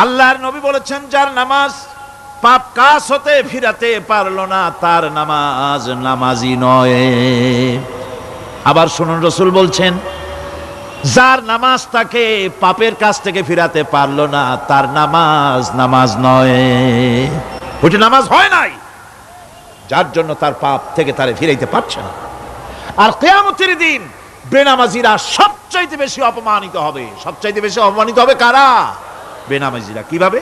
আল্লাহর নবী বলেছেন, যার নামাজ পাপ কাজ হতে ফিরাতে পারলো না তার নামাজ নামাজি নয়। আবার শুনুন, রাসূল বলছেন, যার নামাজ তাকে পাপের কাজ থেকে ফিরাতে পারলো না তার নামাজ নামাজ নয়। ওইটা নামাজ হয় নাই, যার জন্য তার পাপ থেকে তারে ফিরাইতে পারছে না। আর কিয়ামতের দিন বেনামাজিরা সবচাইতে বেশি অপমানিত হবে। সবচাইতে বেশি অপমানিত হবে কারা? বেনামাজিরা। কিভাবে?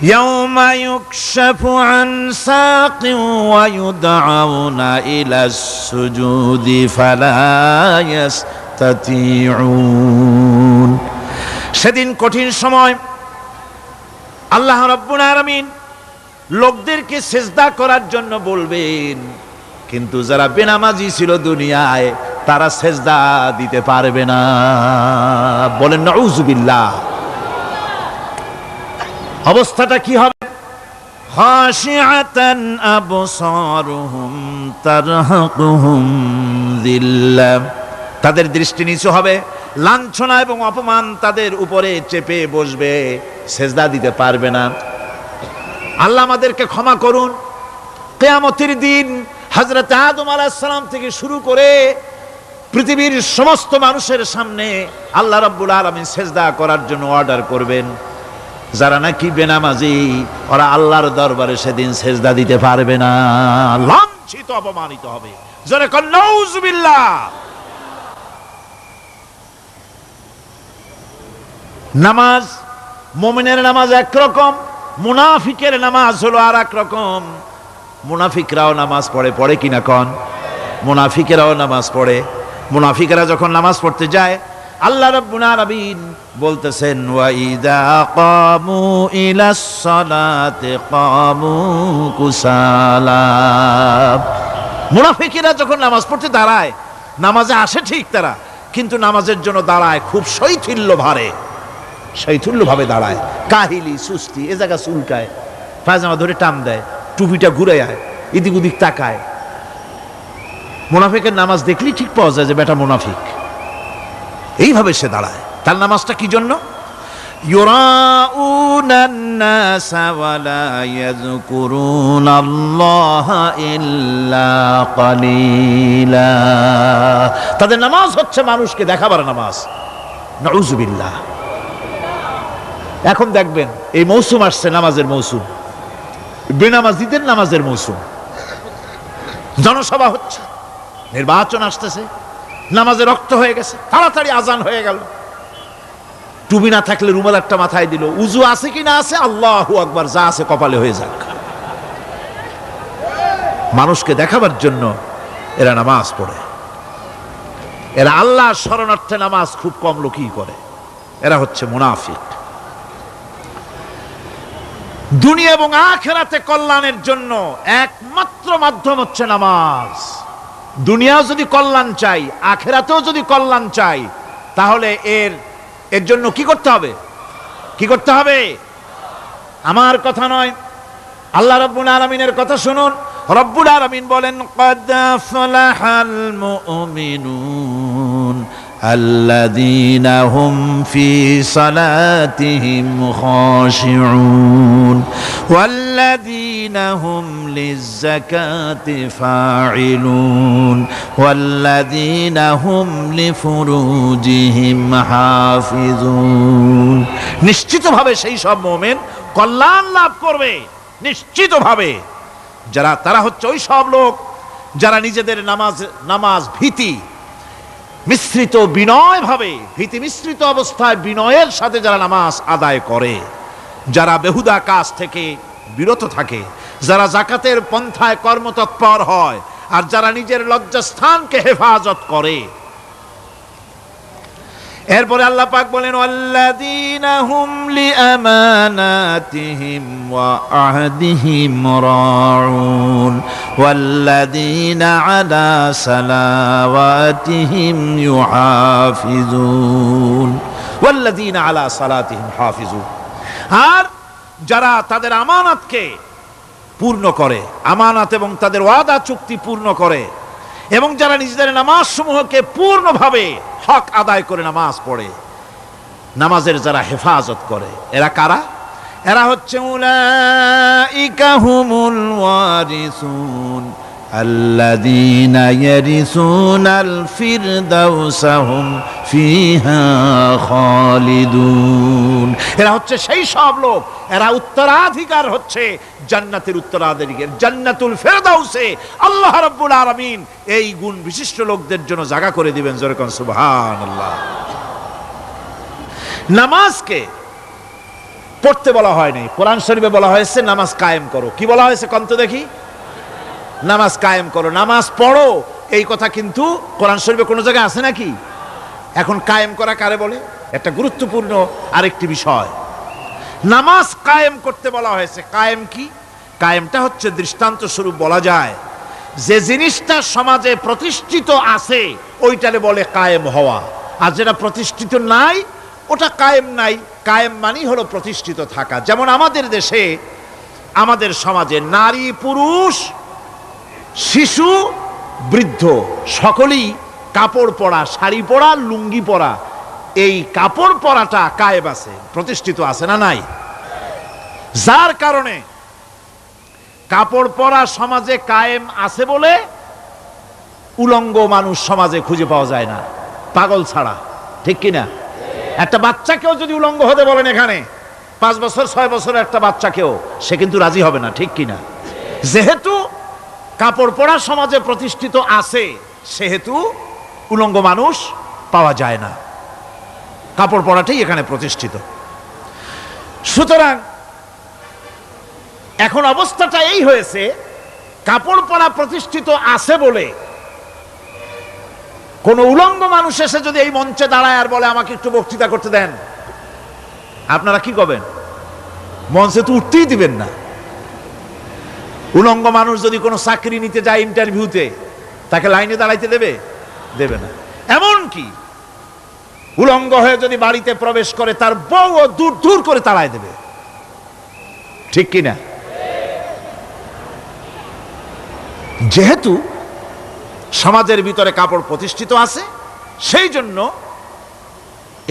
ইয়াউমা ইউকশাফু আন সাকিন ওয়া ইউদআউনা ইলাস সুজুদি ফালা ইস্তাতিউন। সেদিন কঠিন সময় আল্লাহ রাব্বুল আলামিন লোকদেরকে সিজদা করার জন্য বলবেন, কিন্তু যারা বেনামাজি ছিল দুনিয়ায় তারা সিজদা দিতে পারবে না। বলেন নাউযুবিল্লাহ। অবস্থাটা কি হবে? খাশিআতান আবসারুহুম তারহাকুহুম যিল্লাহ। তাদের দৃষ্টি নিচু হবে, লাঞ্ছনা এবং অপমান তাদের উপরে চেপে বসবে, সিজদা দিতে পারবে না। আল্লাহ আমাদেরকে ক্ষমা করুন। কিয়ামতের দিন হযরত আদম আলাইহিস সালাম থেকে শুরু করে পৃথিবীর সমস্ত মানুষের সামনে আল্লাহ রাব্বুল আলামিন সিজদা করার জন্য অর্ডার করবেন। যারা নাকি বেনামাজি ওরা আল্লাহর দরবারে সেদিন সিজদা দিতে পারবে না, লাঞ্ছিত অপমানিত হবে। জোরে কোন নাউযুবিল্লাহ। নামাজ, মুমিনের নামাজ একরকম, মুনাফিকের নামাজ হলো আর এক রকম। মুনাফিকরাও নামাজ পড়ে, পড়ে কিনা কন? মুনাফিকেরাও নামাজ পড়ে। মুনাফিকেরা যখন নামাজ পড়তে যায় আল্লাহ রাব্বুল আলামিন বলতেছেন, ওয়া ইযা কামু ইলাস সালাতি কামু কুসালা। মুনাফিকেরা যখন নামাজ পড়তে দাঁড়ায়, নামাজে আসে ঠিক তারা, কিন্তু নামাজের জন্য দাঁড়ায় খুব শৈথিল্যভাবে দাঁড়ায়। কাহিলি, সুস্তি, এ জায়গা চুলকায়, পায়জামা ধরে টান দেয়, টুপিটা ঘুরে আয়, এদিক ওদিক তাকায়। মুনাফিকের নামাজ দেখলেই ঠিক পাওয়া যায় যে বেটা মুনাফিক। এইভাবে সে দাঁড়ায়। তার নামাজটা কি জন্য? ইউরাউনান নাসা ওয়া লা ইয়াযকুরুনাল্লাহা ইল্লা কালিলা। তাদের নামাজ হচ্ছে মানুষকে দেখাবার নামাজ। নাউযুবিল্লাহ। এখন দেখবেন এই মৌসুম আসছে, নামাজের মৌসুম, বেনামাজিদের নামাজের মৌসুম। জনসভা হচ্ছে, নির্বাচন আসতেছে, নামাজে রক্ত হয়ে গেছে, তাড়াতাড়ি আজান হয়ে গেল। টুপি না থাকলে রুমাল একটা মাথায় দিল, উজু আছে কি না আছে, আল্লাহু আকবার, যা আছে কপালে হয়ে যাক। মানুষকে দেখাবার জন্য এরা নামাজ পড়ে। এরা আল্লাহর শরণার্থে নামাজ খুব কম লোকই করে। এরা হচ্ছে মুনাফিক। দুনিয়া এবং আখিরাতে কল্যাণের জন্য একমাত্র মাধ্যম হচ্ছে নামাজ। দুনিয়াও যদি কল্যাণ চাই, আখিরাতেও যদি কল্যাণ চাই, তাহলে এর জন্য কি করতে হবে? কি করতে হবে? আমার কথা নয়, আল্লাহ রাব্বুল আলামিনের কথা শুনুন। রব্বুল আলামিন বলেন, ক্বাদ আফলাহাল মুমিনুন আল্লাযীনা হুম ফি সালাতিহিম খাশিউন ওয়াল্লাযীনা হুম লিয-যাকাতি ফাঈলুন ওয়াল্লাযীনা হুম লিফুরুজিহিম হাফিজুন। নিশ্চিতভাবে সেই সব মুমিন কল্যাণ লাভ করবে, নিশ্চিতভাবে। তারা হচ্ছে ওই সব লোক যারা নিজেদের নামাজ ভীতি মিশ্রিত, বিনয়ভাবে, ভীতি মিশ্রিত অবস্থায় বিনয়ের সাথে যারা নামাজ আদায় করে, যারা বেহুদা কাজ থেকে বিরত থাকে, যারা যাকাতের পন্থায় কর্মতৎপর হয়, আর যারা নিজের লজ্জাস্থানকে হেফাজত করে। এরপরে আল্লাহ পাক বলেন, ওয়াল্লাযীনা হুম লিআমানাতিহিম ওয়া আহদিহিম রাউন ওয়াল্লাযীনা আলা সালাওয়াতিহিম ইউহাফিজুন ওয়াল্লাযীনা আলা সালাতিহিম হাফিজুন। আর যারা তাদের আমানতকে পূর্ণ করে, আমানত এবং তাদের ওয়াদা চুক্তি পূর্ণ করে, এবং যারা নিজেদের নামাজ সমূহকে পূর্ণভাবে হক আদায় করে নামাজ পড়ে, নামাজের যারা হেফাজত করে, এরা কারা? এরা হচ্ছে উলাইকা হুমুল ওয়ারিসুন আল্লাযীনা ইয়ারিসুনাল ফিরদাউসা হুম ফিহা খালিদুন। এরা হচ্ছে সেই সব লোক, এরা উত্তরাধিকার হচ্ছে জান্নাতের উত্তরাধিকার, জান্নাতুল ফিরদাউসে আল্লাহ রাব্বুল আলামিন এই গুণ বিশিষ্ট লোকদের জন্য জায়গা করে দিবেন। জোরে কোন সুবহানাল্লাহ। নামাজকে পড়তে বলা হয়নি, কোরআন শরীফে বলা হয়েছে নামাজ কায়েম করো। কি বলা হয়েছে কোন তো দেখি? নামাজ কায়েম করো, নামাজ পড়ো। এই কথা কিন্তু কোরআন শরীফে কোনো জায়গায় আছে নাকি? এখন কায়েম করা কারে বলে? একটা গুরুত্বপূর্ণ আরেকটি বিষয়, নামাজ কায়েম করতে বলা হয়েছে। কায়েম কি? কায়েমটা হচ্ছে দৃষ্টান্ত স্বরূপ বলা যায় যে জিনিসটা সমাজে প্রতিষ্ঠিত আছে ওইটারে বলে কায়েম হওয়া, আর যেটা প্রতিষ্ঠিত নাই ওটা কায়েম নাই। কায়েম মানেই হলো প্রতিষ্ঠিত থাকা। যেমন আমাদের দেশে, আমাদের সমাজে নারী পুরুষ শিশু বৃদ্ধ সকলেই কাপড় পরা, শাড়ি পরা, লুঙ্গি পরা, এই কাপড় পরাটা কায়েম আছে, প্রতিষ্ঠিত আছে না নাই? যার কারণে কাপড় পরা সমাজে কায়েম আছে বলে উলঙ্গ মানুষ সমাজে খুঁজে পাওয়া যায় না, পাগল ছাড়া। ঠিক কিনা? একটা বাচ্চাকেও যদি উলঙ্গ হতে বলেন এখানে, 5 বছর 6 বছরের একটা বাচ্চাকেও, সে কিন্তু রাজি হবে না। ঠিক কিনা? যেহেতু কাপড় পরা সমাজে প্রতিষ্ঠিত আছে সেহেতু উলঙ্গ মানুষ পাওয়া যায় না, কাপড় পরাটাই এখানে প্রতিষ্ঠিত। সুতরাং এখন অবস্থাটা এই হয়েছে, কাপড় পরা প্রতিষ্ঠিত আছে বলে কোন উলঙ্গ মানুষ এসে যদি এই মঞ্চে দাঁড়ায় আর বলে আমাকে একটু বক্তৃতা করতে দেন, আপনারা কি করবেন? মঞ্চে তো উঠতেই দিবেন না। উলঙ্গ মানুষ যদি কোনো চাকরি নিতে যায় ইন্টারভিউতে, তাকে লাইনে দাঁড়াইতে দেবে? দেবে না। এমনকি উলঙ্গ হয়ে যদি বাড়িতে প্রবেশ করে তার বউ দূর দূর করে তাড়ায় দেবে। ঠিক কিনা? যেহেতু সমাজের ভিতরে কাপড় প্রতিষ্ঠিত আছে সেই জন্য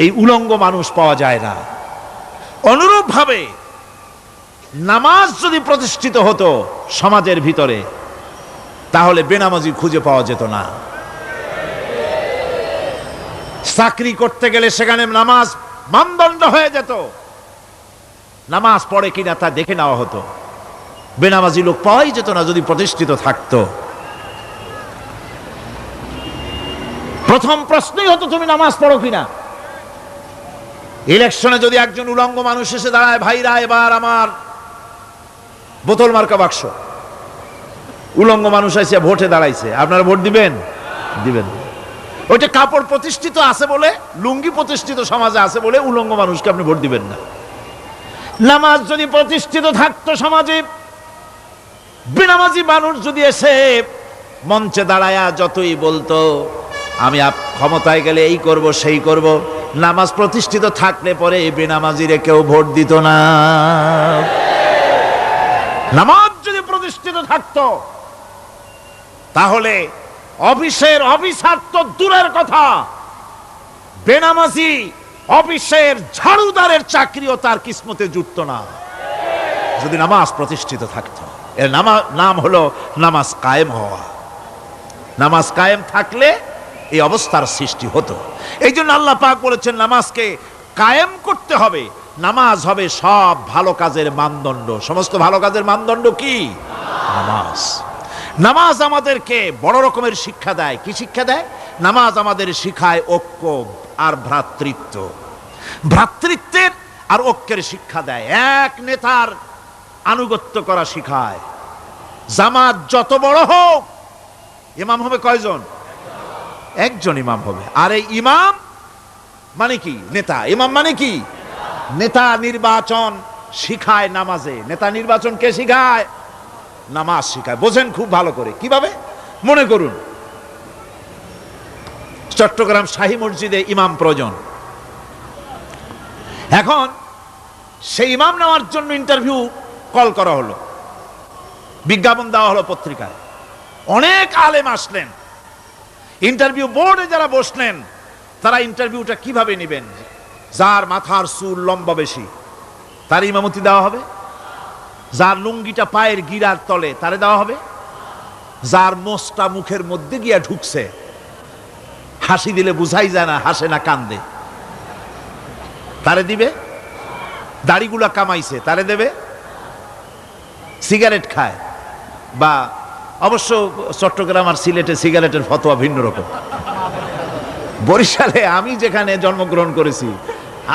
এই উলঙ্গ মানুষ পাওয়া যায় না। অনুরূপভাবে নামাজ যদি প্রতিষ্ঠিত হতো সমাজের ভিতরে, তাহলে বেনামাজি খুঁজে পাওয়া যেত না। চাকরি করতে গেলে সেখানে নামাজ মানদণ্ড হয়ে যেত, নামাজ পড়ে কিনা তা দেখে নেওয়া হতো। বেনামাজি লোক পাওয়াই যেত না যদি প্রতিষ্ঠিত থাকতো। প্রথম প্রশ্নই হতো তুমি নামাজ পড়ো কিনা। ইলেকশনে যদি একজন উলঙ্গ মানুষ এসে দাঁড়ায়, ভাইরা এবার আমার বোতল মার্কা বাক্স, উলঙ্গ মানুষ এসে ভোটে দাঁড়াইছে, আপনারা ভোট দিবেন? দিবেন। ওইটা কাপড় প্রতিষ্ঠিত আছে বলে, লুঙ্গি প্রতিষ্ঠিত সমাজে আছে বলে উলঙ্গ মানুষকে আপনি ভোট দিবেন না। নামাজ যদি প্রতিষ্ঠিত থাকতো সমাজে, বেনামাজি মানুষ যদি এসে মঞ্চে দাঁড়ায়া যতই বলতো আমি ক্ষমতায় গেলে এই করব সেই করব, নামাজ প্রতিষ্ঠিত থাকলে পরে বেনামাজিরে কেউ ভোট দিত না। নামাজ যদি প্রতিষ্ঠিত থাকতো তাহলে অফিসের অফিসার তো দূরের কথা, বেনামাজি অফিসের ঝাড়ুদারের চাকরিও তার কিসমতে জুটত না যদি নামাজ প্রতিষ্ঠিত থাকতো। এর নাম হলো নামাজ কায়েম হওয়া। নামাজ কায়েম থাকলে এই অবস্থার সৃষ্টি হতো। এই জন্য আল্লাহ পাক বলেছেন নামাজকে কায়েম করতে হবে। নামাজ হবে সব ভালো কাজের মানদণ্ড। সমস্ত ভালো কাজের মানদণ্ড কি? নামাজ। নামাজ আমাদেরকে বড় রকমের শিক্ষা দেয়। কি শিক্ষা দেয়? নামাজ আমাদের শিখায় ঐক্য আর ভ্রাতৃত্ব। ভ্রাতৃত্বের আর ঐক্যের শিক্ষা দেয়। এক নেতার আনুগত্য করা শিখায়। জামাত যত বড় হোক, ইমাম হবে কয়জন? একজন ইমাম হবে। আর এই ইমাম মানে কি? নেতা। ইমাম মানে কি? নেতা নির্বাচন শিখায় নামাজে। নেতা নির্বাচন কে শিখায়? নামাজ শিখায়। বোঝেন খুব ভালো করে। কিভাবে? মনে করুন চট্টগ্রাম শাহী মসজিদে ইমাম প্রয়োজন। এখন সেই ইমাম নেওয়ার জন্য ইন্টারভিউ কল করা হলো, বিজ্ঞাপন দেওয়া হলো পত্রিকায়। অনেক আলেম আসলেন। ইন্টারভিউ বোর্ডে যারা বসলেন তারা ইন্টারভিউটা কিভাবে নেবেন যার মাথার চুল লম্বা বেশি তার ইমামতি দেওয়া হবে? যার লুঙ্গিটা পায়ের গিরার তলে তারে দেওয়া হবে? যার মোষটা মুখের মধ্যে গিয়া ঢুকছে, হাসি দিলে বুঝাই যায় না হাসে না কান্দে, তারে দিবে? দাড়িগুলা কামাইছে তারে দেবে? সিগারেট খায় বা অবশ্য চট্টগ্রাম আর সিলেটে সিগারেটের ফতোয়া ভিন্ন রকম। বরিশালে আমি যেখানে জন্মগ্রহণ করেছি,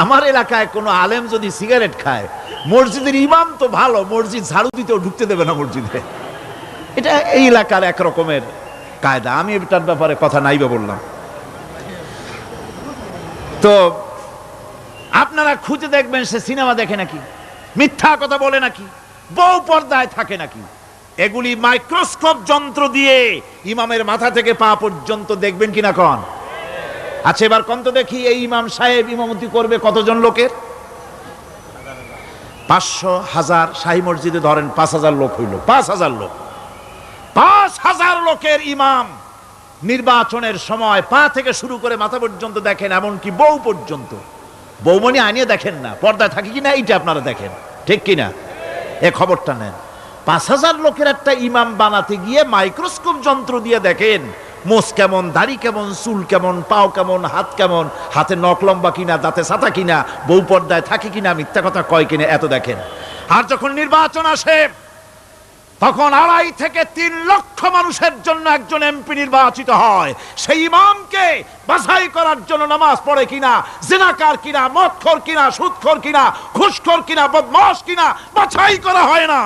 আমার এলাকায় কোনো আলেম যদি সিগারেট খায়, মসজিদের ইমাম তো ভালো, মসজিদ ঝাড়ু দিতেও ঢুকতে দেবে না মসজিদে। এটা এই এলাকার এক রকমের কায়দা। আমি এটার ব্যাপারে কথা নাইবা বললাম। তো আপনারা খুঁজে দেখবেন সে সিনেমা দেখে নাকি, মিথ্যা কথা বলে নাকি, বউ পর্দায় থাকে নাকি। এগুলি মাইক্রোস্কোপ যন্ত্র দিয়ে ইমামের মাথা থেকে পা পর্যন্ত দেখবেন কিনা কন? আচ্ছা এবার কন তো দেখি, এই ইমাম সাহেব ইমামতি করবে কতজন লোকের? 500, 1000, শাহী মসজিদে ধরেন 5000 লোক হইল, 5000 লোক। 5000 লোকের ইমাম নির্বাচনের সময় পা থেকে শুরু করে মাথা পর্যন্ত দেখেন, এমনকি বউ পর্যন্ত। বৌমনি আনিয়ে দেখেন না, পর্দায় থাকে কিনা এইটা আপনারা দেখেন, ঠিক কিনা? এ খবরটা নেন। 5000 লোকের একটা ইমাম বানাতে গিয়ে মাইক্রোস্কোপ যন্ত্র দিয়ে দেখেন মোষ কেমন, দাড়ি কেমন, চুল কেমন, পাও কেমন, হাত কেমন, হাতে নখ লম্বা কিনা, দাঁতে ছাতা কিনা, বউ পর্দায় থাকে কিনা, মিথ্যা কথা কয় কিনা, এত দেখেন। আর যখন নির্বাচন আসে তখন 2.5 থেকে 3 লক্ষ মানুষের জন্য একজন এমপি নির্বাচিত হয়। সেই ইমামকে বাছাই করার জন্য নামাজ পড়ে কিনা, জিনাকার কিনা, মদখোর কিনা, সুদখোর কিনা, ঘুষখোর কিনা, বদমাশ কিনা বাছাই করা হয় না।